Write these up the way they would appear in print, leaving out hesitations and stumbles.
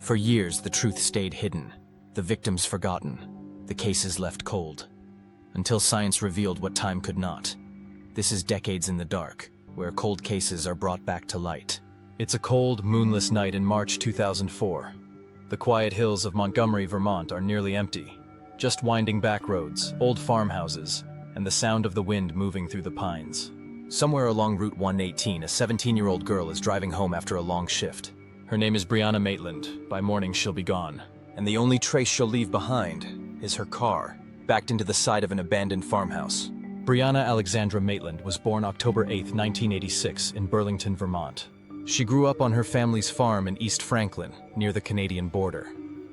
For years, the truth stayed hidden, the victims forgotten, the cases left cold, until science revealed what time could not. This is Decades in the Dark, where cold cases are brought back to light. It's a cold, moonless night in March 2004. The quiet hills of Montgomery, Vermont are nearly empty. Just winding back roads, old farmhouses, and the sound of the wind moving through the pines. Somewhere along Route 118, a 17-year-old girl is driving home after a long shift. Her name is Brianna Maitland. By morning, she'll be gone. And the only trace she'll leave behind is her car, backed into the side of an abandoned farmhouse. Brianna Alexandra Maitland was born October 8, 1986, in Burlington, Vermont. She grew up on her family's farm in East Franklin, near the Canadian border.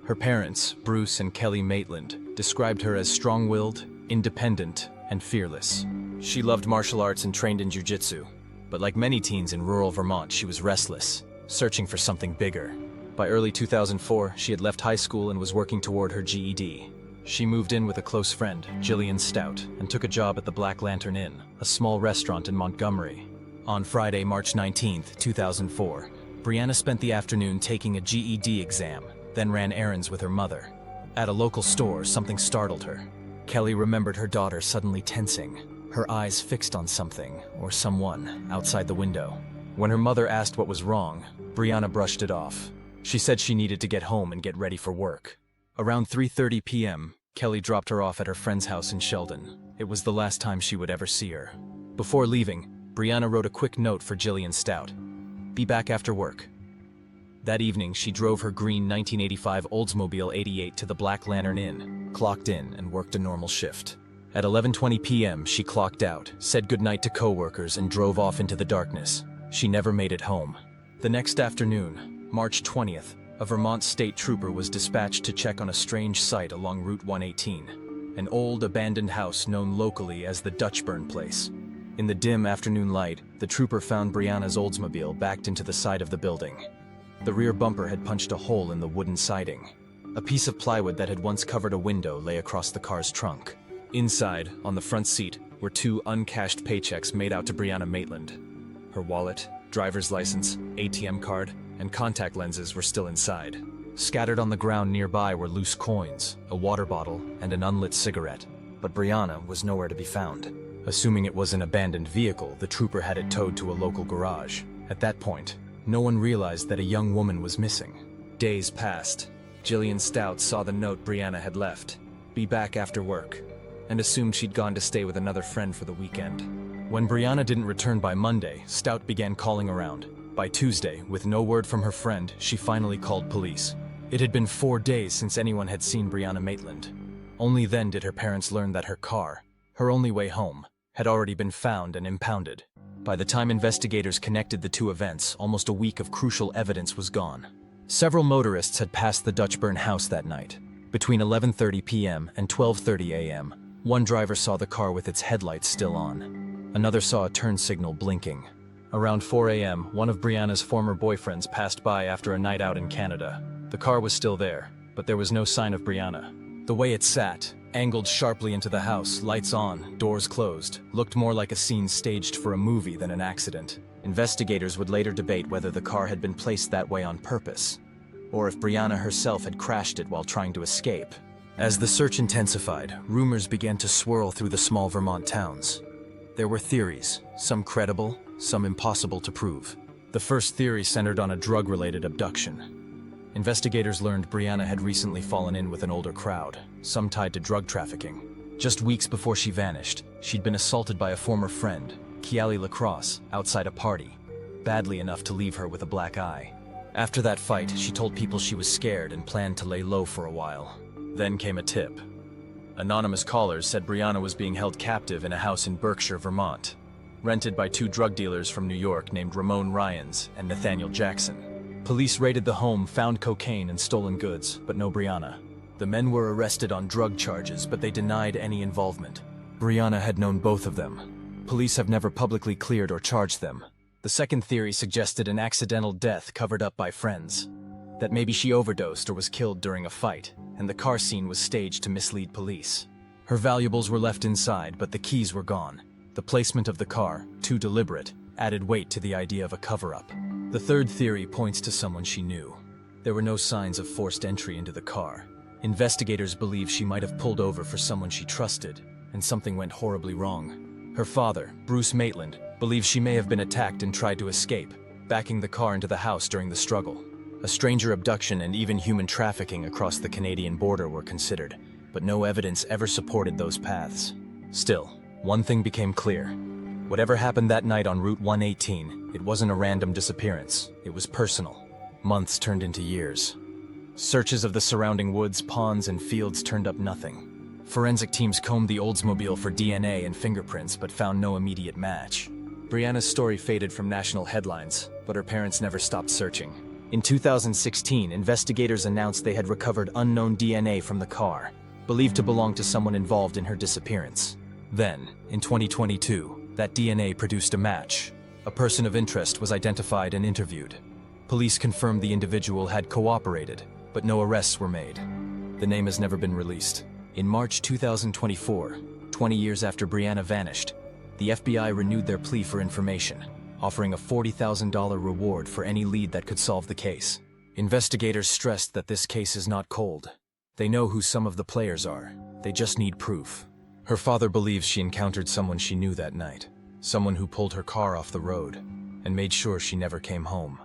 Her parents, Bruce and Kelly Maitland, described her as strong-willed, independent, and fearless. She loved martial arts and trained in jiu-jitsu, but like many teens in rural Vermont, she was restless, searching for something bigger. By early 2004, she had left high school and was working toward her GED. She moved in with a close friend, Jillian Stout, and took a job at the Black Lantern Inn, a small restaurant in Montgomery. On Friday, March 19, 2004, Brianna spent the afternoon taking a GED exam, then ran errands with her mother. At a local store, something startled her. Kelly remembered her daughter suddenly tensing, her eyes fixed on something, or someone, outside the window. When her mother asked what was wrong, Brianna brushed it off. She said she needed to get home and get ready for work. Around 3:30 p.m., Kelly dropped her off at her friend's house in Sheldon. It was the last time she would ever see her. Before leaving, Brianna wrote a quick note for Jillian Stout. "Be back after work." That evening, she drove her green 1985 Oldsmobile 88 to the Black Lantern Inn, clocked in, and worked a normal shift. At 11:20 p.m., she clocked out, said goodnight to coworkers, and drove off into the darkness. She never made it home. The next afternoon, March 20th, a Vermont State Trooper was dispatched to check on a strange site along Route 118, an old abandoned house known locally as the Dutchburn Place. In the dim afternoon light, the trooper found Brianna's Oldsmobile backed into the side of the building. The rear bumper had punched a hole in the wooden siding. A piece of plywood that had once covered a window lay across the car's trunk. Inside, on the front seat, were 2 uncashed paychecks made out to Brianna Maitland. Her wallet, driver's license, ATM card, and contact lenses were still inside. Scattered on the ground nearby were loose coins, a water bottle, and an unlit cigarette. But Brianna was nowhere to be found. Assuming it was an abandoned vehicle, the trooper had it towed to a local garage. At that point, no one realized that a young woman was missing. Days passed. Jillian Stout saw the note Brianna had left, "Be back after work," and assumed she'd gone to stay with another friend for the weekend. When Brianna didn't return by Monday, Stout began calling around. By Tuesday, with no word from her friend, she finally called police. It had been 4 days since anyone had seen Brianna Maitland. Only then did her parents learn that her car, her only way home, had already been found and impounded. By the time investigators connected the two events, almost a week of crucial evidence was gone. Several motorists had passed the Dutchburn house that night. Between 11:30 p.m. and 12:30 a.m., one driver saw the car with its headlights still on. Another saw a turn signal blinking. Around 4 a.m., one of Brianna's former boyfriends passed by after a night out in Canada. The car was still there, but there was no sign of Brianna. The way it sat, angled sharply into the house, lights on, doors closed, looked more like a scene staged for a movie than an accident. Investigators would later debate whether the car had been placed that way on purpose, or if Brianna herself had crashed it while trying to escape. As the search intensified, rumors began to swirl through the small Vermont towns. There were theories, some credible, some impossible to prove. The first theory centered on a drug-related abduction. Investigators learned Brianna had recently fallen in with an older crowd, some tied to drug trafficking. Just weeks before she vanished, she'd been assaulted by a former friend, Kiali Lacrosse, outside a party, badly enough to leave her with a black eye. After that fight, she told people she was scared and planned to lay low for a while. Then came a tip. Anonymous callers said Brianna was being held captive in a house in Berkshire, Vermont, rented by 2 drug dealers from New York named Ramon Ryans and Nathaniel Jackson. Police raided the home, found cocaine and stolen goods, but no Brianna. The men were arrested on drug charges, but they denied any involvement. Brianna had known both of them. Police have never publicly cleared or charged them. The second theory suggested an accidental death covered up by friends. That maybe she overdosed or was killed during a fight, and the car scene was staged to mislead police. Her valuables were left inside, but the keys were gone. The placement of the car, too deliberate, added weight to the idea of a cover-up. The third theory points to someone she knew. There were no signs of forced entry into the car. Investigators believe she might have pulled over for someone she trusted, and something went horribly wrong. Her father, Bruce Maitland, believes she may have been attacked and tried to escape, backing the car into the house during the struggle. A stranger abduction and even human trafficking across the Canadian border were considered, but no evidence ever supported those paths. Still, one thing became clear. Whatever happened that night on Route 118, it wasn't a random disappearance. It was personal. Months turned into years. Searches of the surrounding woods, ponds, and fields turned up nothing. Forensic teams combed the Oldsmobile for DNA and fingerprints, but found no immediate match. Brianna's story faded from national headlines, but her parents never stopped searching. In 2016, investigators announced they had recovered unknown DNA from the car, believed to belong to someone involved in her disappearance. Then, in 2022, that DNA produced a match. A person of interest was identified and interviewed. Police confirmed the individual had cooperated, but no arrests were made. The name has never been released. In March 2024, 20 years after Brianna vanished, the FBI renewed their plea for information, offering a $40,000 reward for any lead that could solve the case. Investigators stressed that this case is not cold. They know who some of the players are. They just need proof. Her father believes she encountered someone she knew that night, someone who pulled her car off the road and made sure she never came home.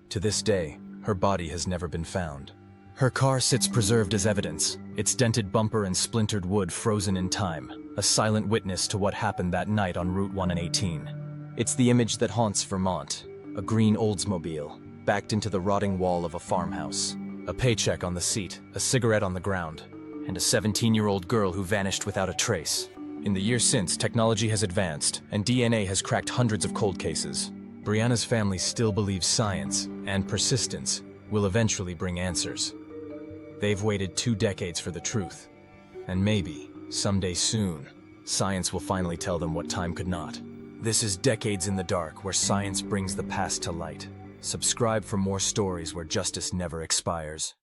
To this day, her body has never been found. Her car sits preserved as evidence, its dented bumper and splintered wood frozen in time, a silent witness to what happened that night on Route 118. It's the image that haunts Vermont, a green Oldsmobile, backed into the rotting wall of a farmhouse. A paycheck on the seat, a cigarette on the ground, and a 17-year-old girl who vanished without a trace. In the years since, technology has advanced, and DNA has cracked hundreds of cold cases. Brianna's family still believes science and persistence will eventually bring answers. They've waited 2 decades for the truth, and maybe, someday soon, science will finally tell them what time could not. This is Decades in the Dark, where science brings the past to light. Subscribe for more stories where justice never expires.